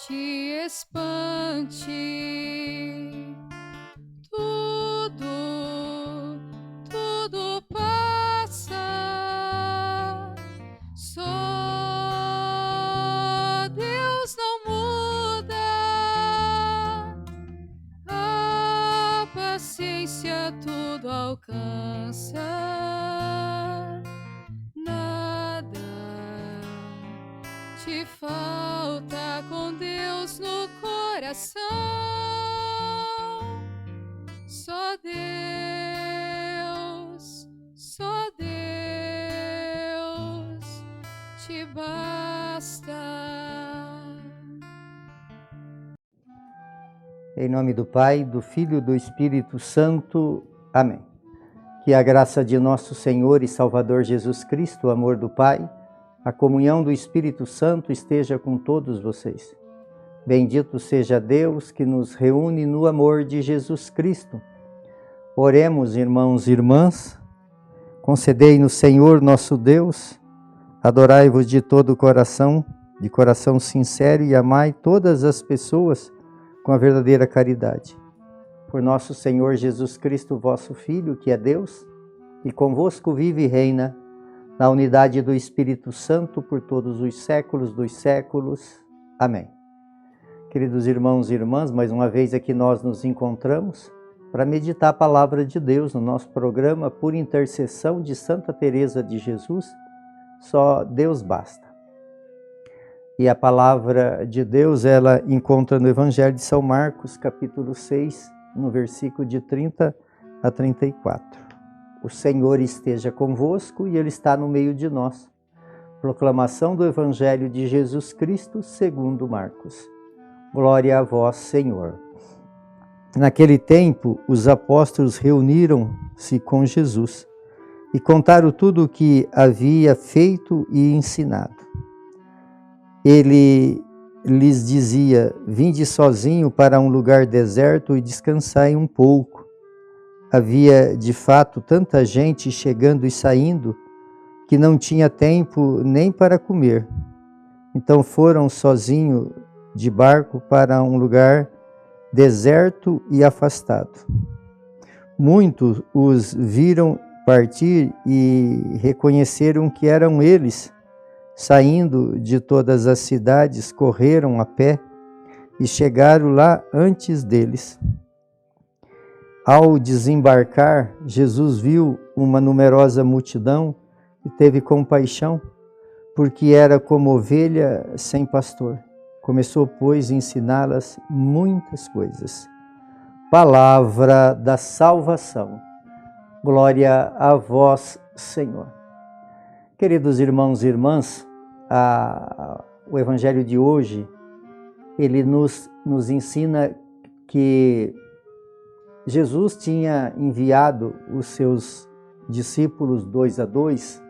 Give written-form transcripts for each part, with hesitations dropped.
te espante. Tudo passa. Só Deus não muda. A paciência tudo alcança. Nada te falta com Deus no coração. Só Deus te basta. Em nome do Pai, do Filho e do Espírito Santo. Amém. Que a graça de nosso Senhor e Salvador Jesus Cristo, o amor do Pai, a comunhão do Espírito Santo esteja com todos vocês. Bendito seja Deus que nos reúne no amor de Jesus Cristo. Oremos, irmãos e irmãs. Concedei-nos, Senhor nosso Deus, adorai-vos de todo o coração, de coração sincero, e amai todas as pessoas com a verdadeira caridade. Por nosso Senhor Jesus Cristo, vosso Filho, que é Deus, e convosco vive e reina, na unidade do Espírito Santo, por todos os séculos dos séculos. Amém. Queridos irmãos e irmãs, mais uma vez aqui nós nos encontramos para meditar a palavra de Deus no nosso programa Por Intercessão de Santa Teresa de Jesus, Só Deus Basta. E a palavra de Deus, ela encontra no Evangelho de São Marcos, capítulo 6, no versículo de 30 a 34. O Senhor esteja convosco e Ele está no meio de nós. Proclamação do Evangelho de Jesus Cristo segundo Marcos. Glória a vós, Senhor. Naquele tempo, os apóstolos reuniram-se com Jesus e contaram tudo o que havia feito e ensinado. Ele lhes dizia: vinde sozinho para um lugar deserto e descansai um pouco. Havia, de fato, tanta gente chegando e saindo que não tinha tempo nem para comer. Então foram sozinho de barco para um lugar deserto e afastado. Muitos os viram partir e reconheceram que eram eles. Saindo de todas as cidades, correram a pé e chegaram lá antes deles. Ao desembarcar, Jesus viu uma numerosa multidão e teve compaixão, porque era como ovelha sem pastor. Começou, pois, a ensiná-las muitas coisas. Palavra da salvação. Glória a vós, Senhor. Queridos irmãos e irmãs, o Evangelho de hoje, ele nos ensina que Jesus tinha enviado os seus discípulos 2 a 2,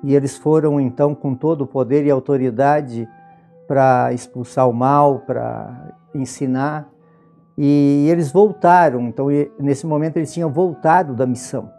e eles foram então com todo o poder e autoridade para expulsar o mal, para ensinar, e eles voltaram. Então, nesse momento, eles tinham voltado da missão,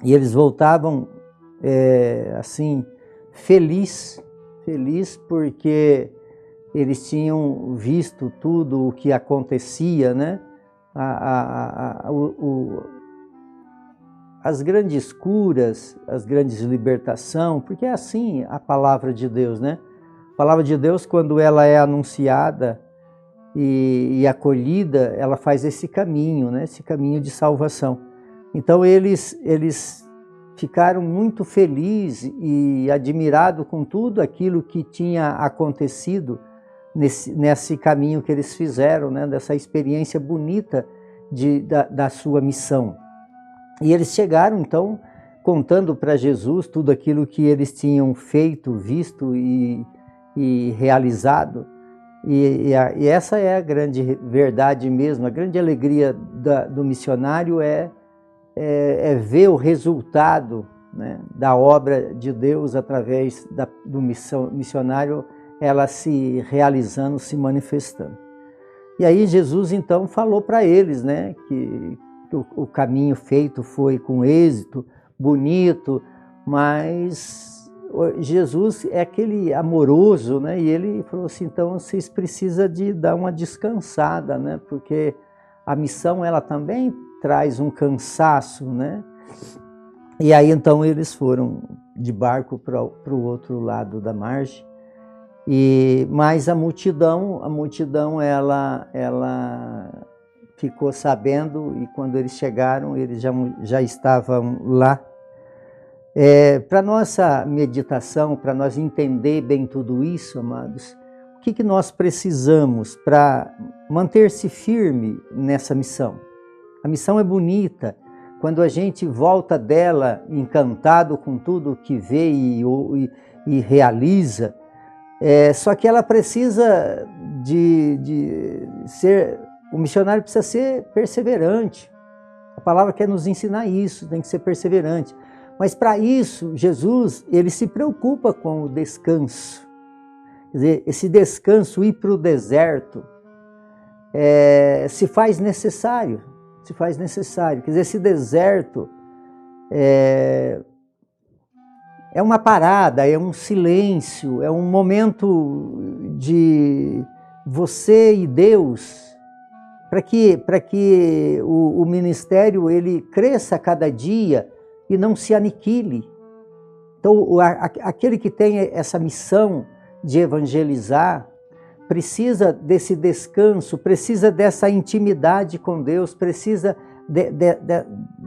e eles voltavam assim, feliz porque eles tinham visto tudo o que acontecia, né? As grandes curas, as grandes libertações, porque é assim a palavra de Deus, né? A palavra de Deus, quando ela é anunciada e acolhida, ela faz esse caminho, né? Esse caminho de salvação. Então eles ficaram muito felizes e admirados com tudo aquilo que tinha acontecido nesse caminho que eles fizeram, né? Dessa experiência bonita da sua missão. E eles chegaram, então, contando para Jesus tudo aquilo que eles tinham feito, visto e realizado. E essa é a grande verdade mesmo, a grande alegria do missionário é ver o resultado, né, da obra de Deus através do missionário, ela se realizando, se manifestando. E aí Jesus então falou para eles, né, que o caminho feito foi com êxito, bonito, mas Jesus é aquele amoroso, né? E ele falou assim, então vocês precisam de dar uma descansada, né? Porque a missão, ela também traz um cansaço, né? E aí então eles foram de barco para o outro lado da margem. Mas a multidão ela ficou sabendo, e quando eles chegaram, eles já estavam lá. Para nossa meditação, para nós entender bem tudo isso, amados, o que nós precisamos para manter-se firme nessa missão? A missão é bonita, quando a gente volta dela encantado com tudo que vê e realiza, só que ela precisa de ser, o missionário precisa ser perseverante. A palavra quer nos ensinar isso, tem que ser perseverante. Mas para isso, Jesus, ele se preocupa com o descanso. Quer dizer, esse descanso, ir para o deserto, se faz necessário. Quer dizer, esse deserto é uma parada, é um silêncio, é um momento de você e Deus, para que o ministério ele cresça a cada dia e não se aniquile. Então, aquele que tem essa missão de evangelizar, precisa desse descanso, precisa dessa intimidade com Deus, precisa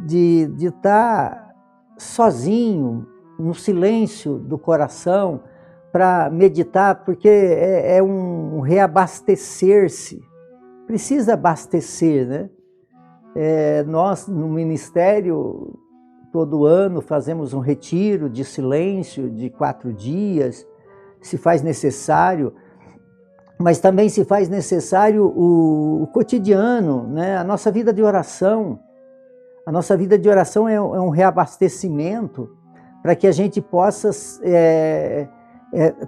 de estar sozinho, no silêncio do coração, para meditar, porque é um reabastecer-se. Precisa abastecer, né? Nós, no ministério, todo ano fazemos um retiro de silêncio de 4 dias, se faz necessário, mas também se faz necessário o cotidiano, né? A nossa vida de oração. A nossa vida de oração é um reabastecimento para que a gente possa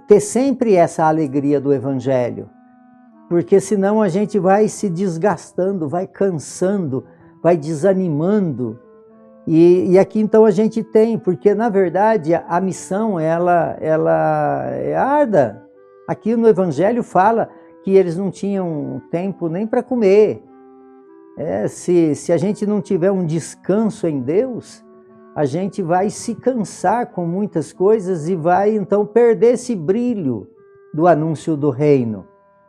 ter sempre essa alegria do Evangelho. Porque senão a gente vai se desgastando, vai cansando, vai desanimando. E aqui então a gente tem, porque na verdade a missão ela é árdua. Aqui no Evangelho fala que eles não tinham tempo nem para comer. Se a gente não tiver um descanso em Deus, a gente vai se cansar com muitas coisas e vai então perder esse brilho do anúncio do reino,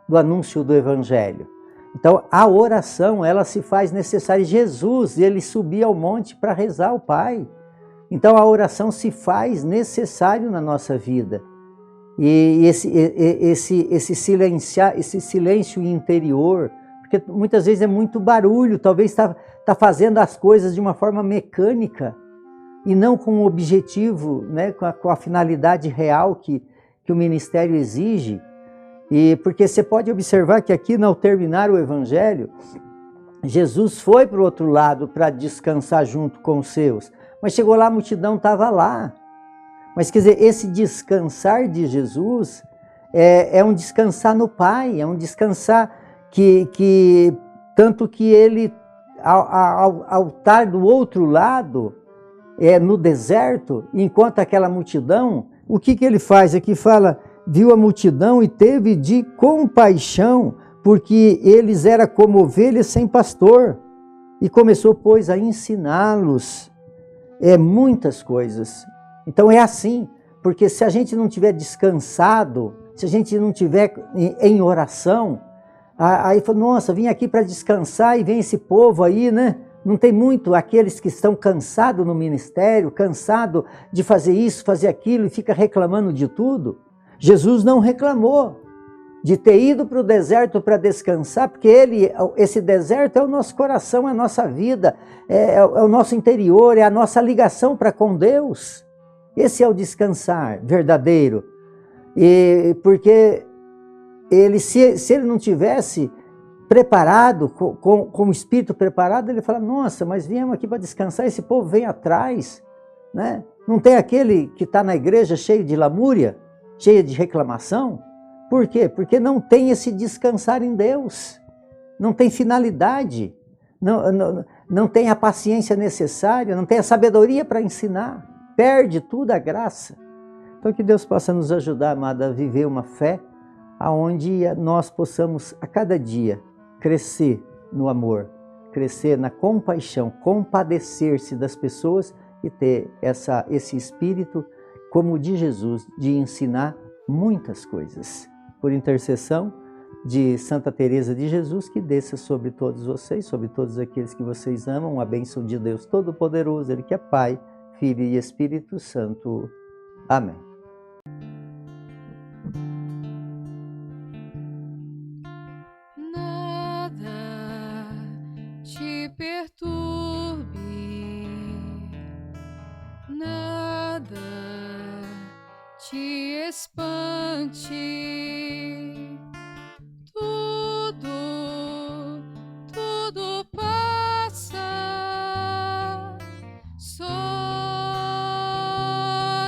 do anúncio do Evangelho. Então a oração, ela se faz necessária. Jesus, ele subia ao monte para rezar ao Pai. Então a oração se faz necessário na nossa vida. E esse silêncio interior, porque muitas vezes é muito barulho, talvez está fazendo as coisas de uma forma mecânica e não com o objetivo, né, com a finalidade real que o ministério exige. E porque você pode observar que aqui, ao terminar o Evangelho, Jesus foi para o outro lado para descansar junto com os seus, mas chegou lá, a multidão estava lá. Mas quer dizer, esse descansar de Jesus é um descansar no Pai, é um descansar que tanto que ele, ao estar do outro lado, no deserto, enquanto aquela multidão, o que ele faz? Aqui fala, viu a multidão e teve de compaixão, porque eles eram como ovelhas sem pastor, e começou, pois, a ensiná-los muitas coisas. Então é assim, porque se a gente não tiver descansado, se a gente não tiver em oração, aí fala, nossa, vim aqui para descansar e vem esse povo aí, né? Não tem muito aqueles que estão cansados no ministério, cansados de fazer isso, fazer aquilo e fica reclamando de tudo. Jesus não reclamou de ter ido para o deserto para descansar, porque esse deserto é o nosso coração, é a nossa vida, é o nosso interior, é a nossa ligação para com Deus. Esse é o descansar verdadeiro. E porque se ele não tivesse preparado, com o espírito preparado, ele fala, nossa, mas viemos aqui para descansar, esse povo vem atrás, né? Não tem aquele que está na igreja cheio de lamúria, cheio de reclamação? Por quê? Porque não tem esse descansar em Deus, não tem finalidade, não tem a paciência necessária, não tem a sabedoria para ensinar, perde tudo a graça. Então que Deus possa nos ajudar, amada, a viver uma fé aonde nós possamos a cada dia crescer no amor, crescer na compaixão, compadecer-se das pessoas e ter esse espírito como o de Jesus, de ensinar muitas coisas. Por intercessão de Santa Teresa de Jesus, que desça sobre todos vocês, sobre todos aqueles que vocês amam, a bênção de Deus Todo-Poderoso, Ele que é Pai, Filho e Espírito Santo. Amém. Nada te perturbe, nada te espante, tudo passa, só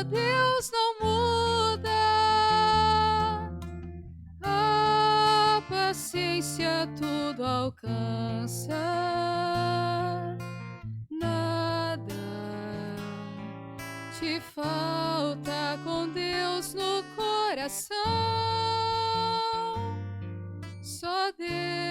Deus não muda, a paciência tudo alcança, nada te falta com Deus no coração, só Deus